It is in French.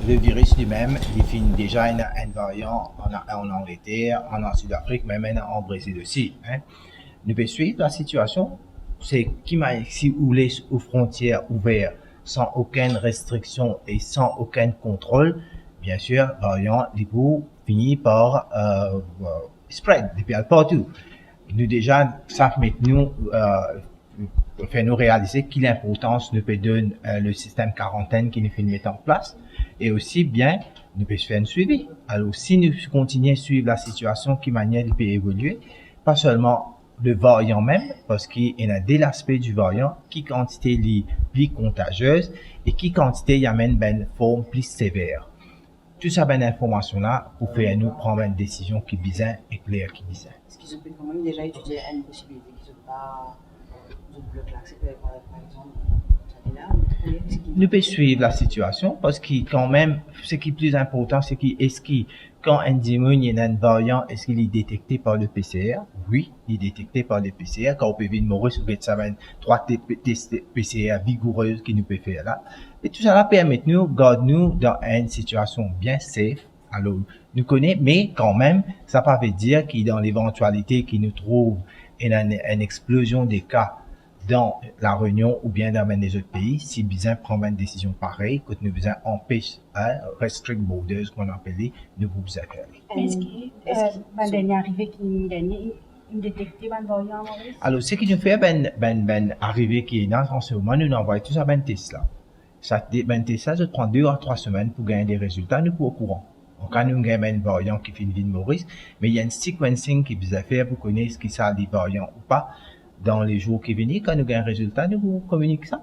le virus lui-même définit déjà un variant en Angleterre, en Sud-Afrique, même en Brésil aussi. Hein. Nous pouvons suivre la situation. C'est qui m'a si ou les aux frontières ouvertes sans aucune restriction et sans aucun contrôle, bien sûr, variant du coup finit par spread depuis partout. Nous déjà savons maintenant fait nous réaliser quelle importance nous peut donner le système quarantaine qui nous fait mettre en place et aussi bien nous peut faire un suivi. Alors si nous continuons à suivre la situation qui manière peut évoluer, pas seulement le variant même, parce qu'il y a des aspects du variant qui quantité est plus contagieuse et qui quantité y amène une forme plus sévère. Tout ça, ben information là pour faire nous prendre une décision qui bizarre et claire qui bizarre. Est-ce qu'ils ont quand même déjà étudié une possibilité qu'ils n'ont pas de bloc l'accepter par exemple nous pouvons suivre la situation parce que quand même, ce qui est plus important, c'est quand un démon il y a un variant, est-ce qu'il est détecté par le PCR? Oui, il est détecté par le PCR. Quand on peut venir Maurice, on peut savoir 3 tests PCR vigoureuses qui nous peut faire là. Et tout ça permet de nous garder nous dans une situation bien safe. Alors, nous connaissons, mais quand même, ça ne veut pas dire qu'il dans l'éventualité qu'il nous trouve une explosion des cas dans la Réunion ou bien dans les autres pays, si besoin prendre une décision pareille, que nous besoin empêcher, restrict borders, qu'on appelle, nous vous faire. Est-ce que dernier arrivé qui est détecté un variant Maurice? Alors, ce qui nous fait arrivé qui est dans en ce moment, nous envoyons tout ça test là. Ça test ça, ça prend 2 à 3 semaines pour gagner des résultats, nous pour au courant. Donc, quand nous avons un variant qui fait une vie de Maurice, mais il y a un sequencing qui vous a fait pour connaître ce qui ça des variants ou pas. Dans les jours qui viennent, quand nous avons un résultat, nous vous communiquons ça.